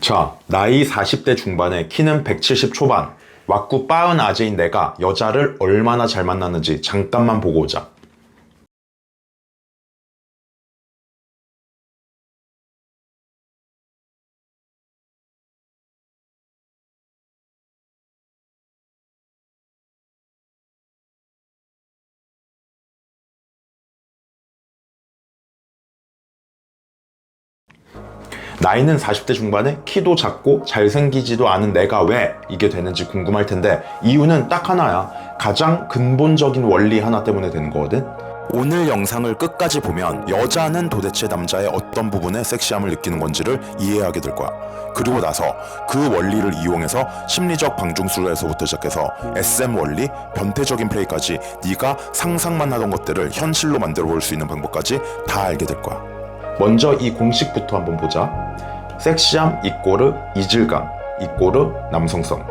자, 나이 40대 중반에 키는 170 초반, 왁구 빠은 아재인 내가 여자를 얼마나 잘 만났는지 잠깐만 보고 오자. 나이는 40대 중반에 키도 작고 잘생기지도 않은 내가 왜 이게 되는지 궁금할 텐데 이유는 딱 하나야. 가장 근본적인 원리 하나 때문에 되는 거거든. 오늘 영상을 끝까지 보면 여자는 도대체 남자의 어떤 부분에 섹시함을 느끼는 건지를 이해하게 될 거야. 그리고 나서 그 원리를 이용해서 심리적 방중술에서부터 시작해서 SM 원리, 변태적인 플레이까지 네가 상상만 하던 것들을 현실로 만들어 볼 수 있는 방법까지 다 알게 될 거야. 먼저 이 공식부터 한번 보자. 섹시함 이꼬르 이질감 이꼬르 남성성.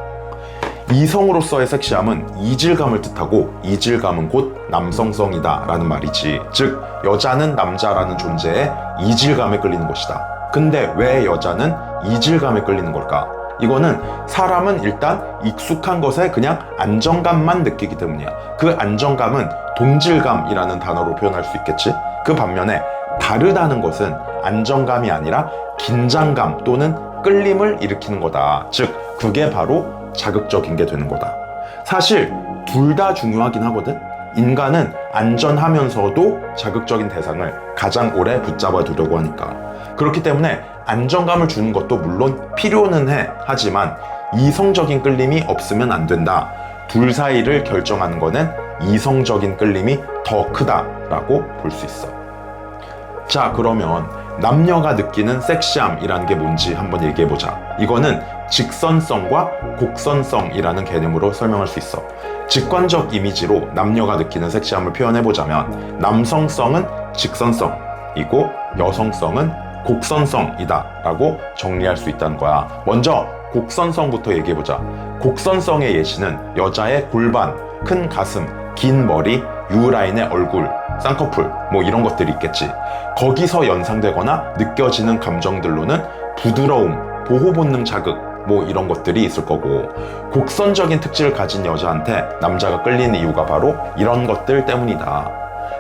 이성으로서의 섹시함은 이질감을 뜻하고 이질감은 곧 남성성이다 라는 말이지. 즉 여자는 남자라는 존재에 이질감에 끌리는 것이다. 근데 왜 여자는 이질감에 끌리는 걸까? 이거는 사람은 일단 익숙한 것에 그냥 안정감만 느끼기 때문이야. 그 안정감은 동질감이라는 단어로 표현할 수 있겠지. 그 반면에 다르다는 것은 안정감이 아니라 긴장감 또는 끌림을 일으키는 거다. 즉 그게 바로 자극적인 게 되는 거다. 사실 둘 다 중요하긴 하거든. 인간은 안전하면서도 자극적인 대상을 가장 오래 붙잡아 두려고 하니까. 그렇기 때문에 안정감을 주는 것도 물론 필요는 해. 하지만 이성적인 끌림이 없으면 안 된다. 둘 사이를 결정하는 거는 이성적인 끌림이 더 크다라고 볼 수 있어. 자, 그러면 남녀가 느끼는 섹시함이라는 게 뭔지 한번 얘기해보자. 이거는 직선성과 곡선성이라는 개념으로 설명할 수 있어. 직관적 이미지로 남녀가 느끼는 섹시함을 표현해보자면 남성성은 직선성이고 여성성은 곡선성이다 라고 정리할 수 있다는 거야. 먼저 곡선성부터 얘기해보자. 곡선성의 예시는 여자의 골반, 큰 가슴, 긴 머리, U라인의 얼굴, 쌍꺼풀 뭐 이런 것들이 있겠지. 거기서 연상되거나 느껴지는 감정들로는 부드러움, 보호본능 자극 뭐 이런 것들이 있을 거고, 곡선적인 특질을 가진 여자한테 남자가 끌리는 이유가 바로 이런 것들 때문이다.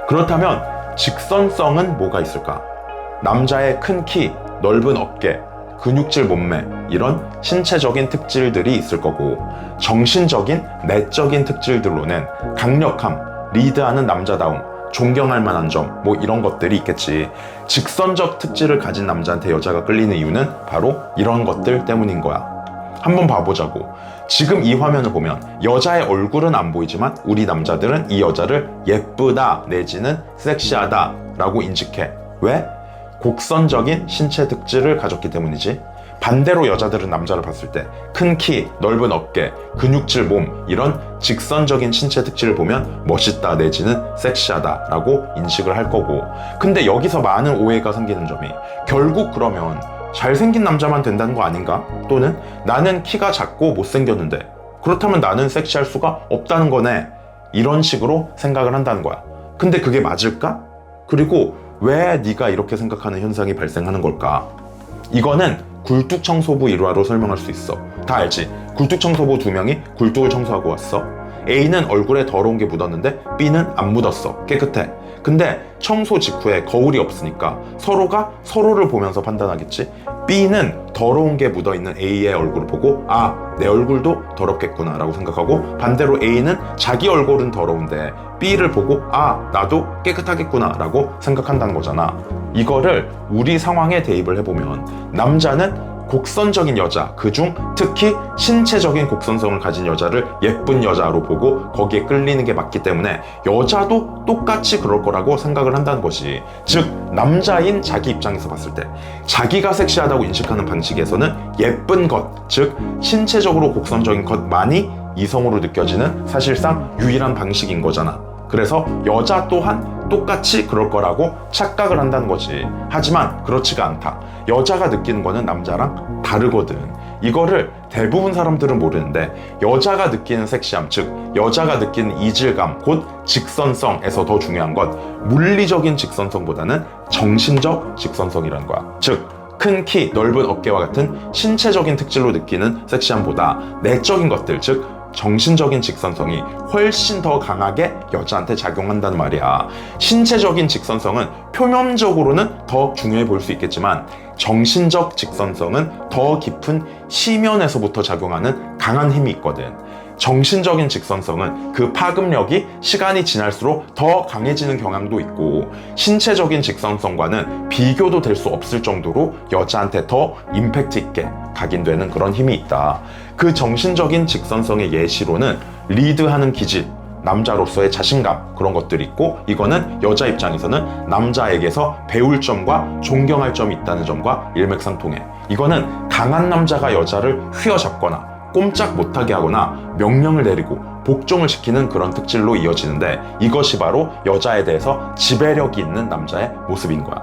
그렇다면 직선성은 뭐가 있을까? 남자의 큰 키, 넓은 어깨, 근육질 몸매 이런 신체적인 특질들이 있을 거고, 정신적인 내적인 특질들로는 강력함, 리드하는 남자다움, 존경할 만한 점 뭐 이런 것들이 있겠지. 직선적 특질을 가진 남자한테 여자가 끌리는 이유는 바로 이런 것들 때문인 거야. 한번 봐보자고. 지금 이 화면을 보면 여자의 얼굴은 안 보이지만 우리 남자들은 이 여자를 예쁘다 내지는 섹시하다 라고 인식해. 왜? 곡선적인 신체 특질을 가졌기 때문이지. 반대로 여자들은 남자를 봤을 때 큰 키, 넓은 어깨, 근육질 몸 이런 직선적인 신체 특질을 보면 멋있다 내지는 섹시하다 라고 인식을 할 거고, 근데 여기서 많은 오해가 생기는 점이 결국 그러면 잘생긴 남자만 된다는 거 아닌가? 또는 나는 키가 작고 못생겼는데 그렇다면 나는 섹시할 수가 없다는 거네, 이런 식으로 생각을 한다는 거야. 근데 그게 맞을까? 그리고 왜 네가 이렇게 생각하는 현상이 발생하는 걸까? 이거는 굴뚝청소부 일화로 설명할 수 있어. 다 알지? 굴뚝청소부 2명이 굴뚝을 청소하고 왔어. A는 얼굴에 더러운 게 묻었는데 B는 안 묻었어. 깨끗해. 근데 청소 직후에 거울이 없으니까 서로가 서로를 보면서 판단하겠지. B는 더러운 게 묻어있는 A의 얼굴을 보고 아, 내 얼굴도 더럽겠구나 라고 생각하고, 반대로 A는 자기 얼굴은 더러운데 B를 보고 아, 나도 깨끗하겠구나 라고 생각한다는 거잖아. 이거를 우리 상황에 대입을 해보면 남자는 곡선적인 여자, 그중 특히 신체적인 곡선성을 가진 여자를 예쁜 여자로 보고 거기에 끌리는 게 맞기 때문에 여자도 똑같이 그럴 거라고 생각을 한다는 것이, 즉 남자인 자기 입장에서 봤을 때 자기가 섹시하다고 인식하는 방식에서는 예쁜 것, 즉 신체적으로 곡선적인 것만이 이성으로 느껴지는 사실상 유일한 방식인 거잖아. 그래서 여자 또한 똑같이 그럴 거라고 착각을 한다는 거지. 하지만 그렇지가 않다. 여자가 느끼는 거는 남자랑 다르거든. 이거를 대부분 사람들은 모르는데 여자가 느끼는 섹시함, 즉 여자가 느끼는 이질감, 곧 직선성에서 더 중요한 건 물리적인 직선성보다는 정신적 직선성이라는 거야. 즉 큰 키, 넓은 어깨와 같은 신체적인 특질로 느끼는 섹시함보다 내적인 것들, 즉 정신적인 직선성이 훨씬 더 강하게 여자한테 작용한다는 말이야. 신체적인 직선성은 표면적으로는 더 중요해 보일 수 있겠지만 정신적 직선성은 더 깊은 시면에서부터 작용하는 강한 힘이 있거든. 정신적인 직선성은 그 파급력이 시간이 지날수록 더 강해지는 경향도 있고, 신체적인 직선성과는 비교도 될 수 없을 정도로 여자한테 더 임팩트 있게 각인되는 그런 힘이 있다. 그 정신적인 직선성의 예시로는 리드하는 기질, 남자로서의 자신감, 그런 것들이 있고, 이거는 여자 입장에서는 남자에게서 배울 점과 존경할 점이 있다는 점과 일맥상통해. 이거는 강한 남자가 여자를 휘어잡거나 꼼짝 못하게 하거나 명령을 내리고 복종을 시키는 그런 특질로 이어지는데, 이것이 바로 여자에 대해서 지배력이 있는 남자의 모습인 거야.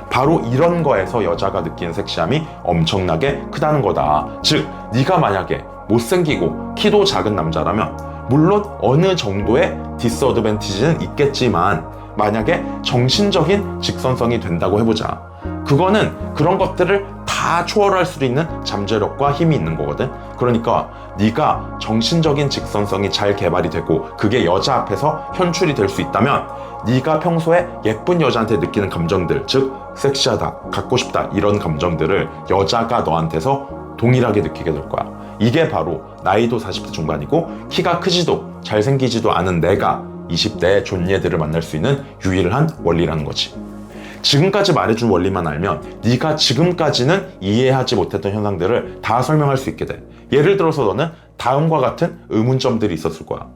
바로 이런 거에서 여자가 느끼는 섹시함이 엄청나게 크다는 거다. 즉, 네가 만약에 못생기고 키도 작은 남자라면 물론 어느 정도의 디스어드밴티지는 있겠지만, 만약에 정신적인 직선성이 된다고 해보자. 그거는 그런 것들을 다 초월할 수 있는 잠재력과 힘이 있는 거거든. 그러니까 네가 정신적인 직선성이 잘 개발이 되고 그게 여자 앞에서 현출이 될 수 있다면, 네가 평소에 예쁜 여자한테 느끼는 감정들, 즉 섹시하다, 갖고 싶다, 이런 감정들을 여자가 너한테서 동일하게 느끼게 될 거야. 이게 바로 나이도 40대 중반이고 키가 크지도 잘생기지도 않은 내가 20대의 존예들을 만날 수 있는 유일한 원리라는 거지. 지금까지 말해준 원리만 알면 네가 지금까지는 이해하지 못했던 현상들을 다 설명할 수 있게 돼. 예를 들어서 너는 다음과 같은 의문점들이 있었을 거야.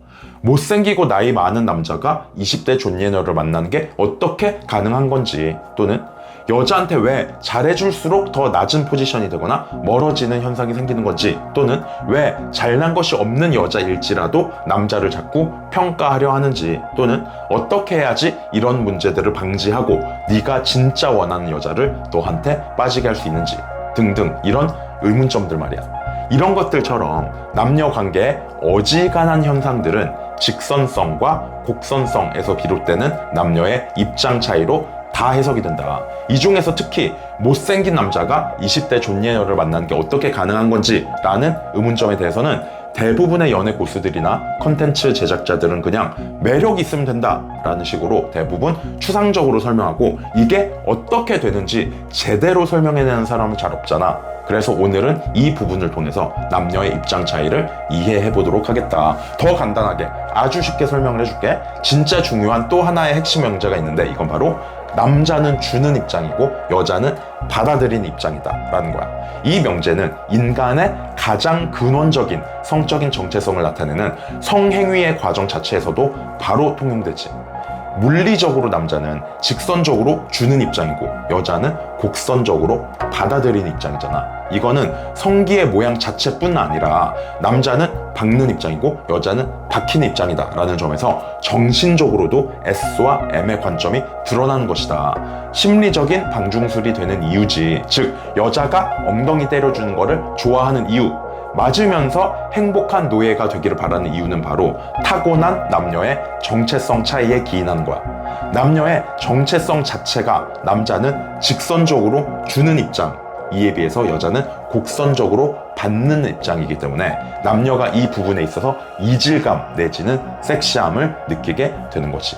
못생기고 나이 많은 남자가 20대 존예녀를 만나는 게 어떻게 가능한 건지, 또는 여자한테 왜 잘해줄수록 더 낮은 포지션이 되거나 멀어지는 현상이 생기는 건지, 또는 왜 잘난 것이 없는 여자일지라도 남자를 자꾸 평가하려 하는지, 또는 어떻게 해야지 이런 문제들을 방지하고 네가 진짜 원하는 여자를 너한테 빠지게 할 수 있는지 등등, 이런 의문점들 말이야. 이런 것들처럼 남녀 관계의 어지간한 현상들은 직선성과 곡선성에서 비롯되는 남녀의 입장 차이로 다 해석이 된다. 이 중에서 특히 못생긴 남자가 20대 존예녀를 만나는 게 어떻게 가능한 건지 라는 의문점에 대해서는 대부분의 연애 고수들이나 컨텐츠 제작자들은 그냥 매력 있으면 된다 라는 식으로 대부분 추상적으로 설명하고, 이게 어떻게 되는지 제대로 설명해내는 사람은 잘 없잖아. 그래서 오늘은 이 부분을 통해서 남녀의 입장 차이를 이해해 보도록 하겠다. 더 간단하게 아주 쉽게 설명을 해줄게. 진짜 중요한 또 하나의 핵심 명제가 있는데, 이건 바로 남자는 주는 입장이고 여자는 받아들이는 입장이다 라는 거야. 이 명제는 인간의 가장 근원적인 성적인 정체성을 나타내는 성행위의 과정 자체에서도 바로 통용되지. 물리적으로 남자는 직선적으로 주는 입장이고 여자는 곡선적으로 받아들이는 입장이잖아. 이거는 성기의 모양 자체뿐 아니라 남자는 박는 입장이고 여자는 박히는 입장이다 라는 점에서 정신적으로도 S와 M의 관점이 드러나는 것이다. 심리적인 방중술이 되는 이유지. 즉, 여자가 엉덩이 때려주는 거를 좋아하는 이유, 맞으면서 행복한 노예가 되기를 바라는 이유는 바로 타고난 남녀의 정체성 차이에 기인하는 거야. 남녀의 정체성 자체가 남자는 직선적으로 주는 입장, 이에 비해서 여자는 곡선적으로 받는 입장이기 때문에 남녀가 이 부분에 있어서 이질감 내지는 섹시함을 느끼게 되는 거지.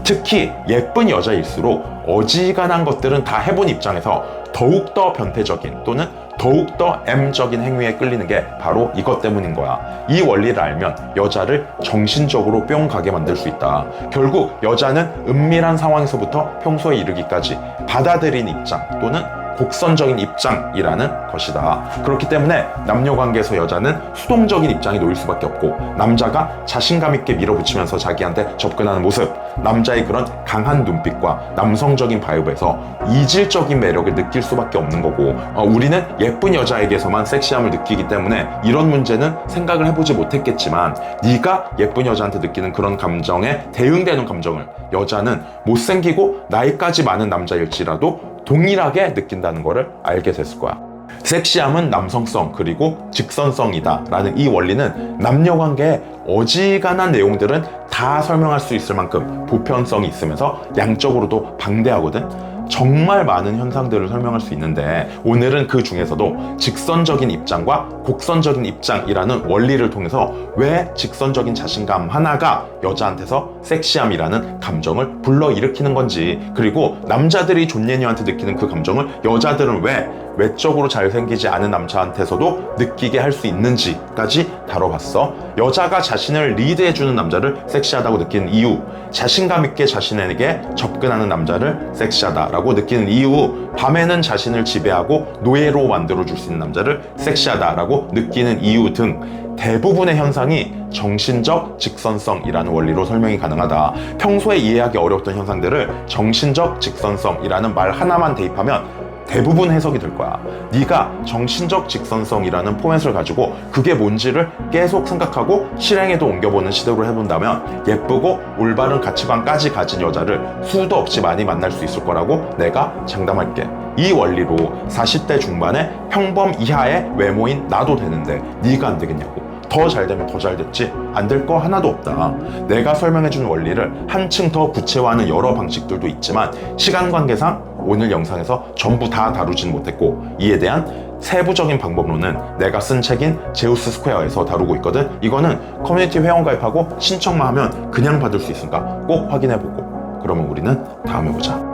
특히 예쁜 여자일수록 어지간한 것들은 다 해본 입장에서 더욱더 변태적인 또는 더욱더 M적인 행위에 끌리는 게 바로 이것 때문인 거야. 이 원리를 알면 여자를 정신적으로 뿅 가게 만들 수 있다. 결국 여자는 은밀한 상황에서부터 평소에 이르기까지 받아들인 입장 또는 곡선적인 입장이라는 것이다. 그렇기 때문에 남녀관계에서 여자는 수동적인 입장이 놓일 수밖에 없고, 남자가 자신감 있게 밀어붙이면서 자기한테 접근하는 모습, 남자의 그런 강한 눈빛과 남성적인 바이브에서 이질적인 매력을 느낄 수밖에 없는 거고, 우리는 예쁜 여자에게서만 섹시함을 느끼기 때문에 이런 문제는 생각을 해보지 못했겠지만, 네가 예쁜 여자한테 느끼는 그런 감정에 대응되는 감정을 여자는 못생기고 나이까지 많은 남자일지라도 동일하게 느낀다는 것을 알게 됐을 거야. 섹시함은 남성성 그리고 직선성이다 라는 이 원리는 남녀관계의 어지간한 내용들은 다 설명할 수 있을 만큼 보편성이 있으면서 양적으로도 방대하거든. 정말 많은 현상들을 설명할 수 있는데 오늘은 그 중에서도 직선적인 입장과 곡선적인 입장이라는 원리를 통해서 왜 직선적인 자신감 하나가 여자한테서 섹시함이라는 감정을 불러일으키는 건지, 그리고 남자들이 존예녀한테 느끼는 그 감정을 여자들은 왜 외적으로 잘생기지 않은 남자한테서도 느끼게 할 수 있는지까지 다뤄봤어. 여자가 자신을 리드해주는 남자를 섹시하다고 느끼는 이유, 자신감 있게 자신에게 접근하는 남자를 섹시하다라고 느끼는 이유, 밤에는 자신을 지배하고 노예로 만들어줄 수 있는 남자를 섹시하다라고 느끼는 이유 등 대부분의 현상이 정신적 직선성이라는 원리로 설명이 가능하다. 평소에 이해하기 어려웠던 현상들을 정신적 직선성이라는 말 하나만 대입하면 대부분 해석이 될 거야. 네가 정신적 직선성이라는 포맷을 가지고 그게 뭔지를 계속 생각하고 실행에도 옮겨보는 시도를 해본다면 예쁘고 올바른 가치관까지 가진 여자를 수도 없이 많이 만날 수 있을 거라고 내가 장담할게. 이 원리로 40대 중반의 평범 이하의 외모인 나도 되는데 네가 안 되겠냐고. 더 잘 되면 더 잘 됐지 안 될 거 하나도 없다. 내가 설명해준 원리를 한층 더 구체화하는 여러 방식들도 있지만 시간 관계상 오늘 영상에서 전부 다 다루진 못했고, 이에 대한 세부적인 방법론은 내가 쓴 책인 제우스 스퀘어에서 다루고 있거든. 이거는 커뮤니티 회원 가입하고 신청만 하면 그냥 받을 수 있으니까 꼭 확인해보고. 그러면 우리는 다음에 보자.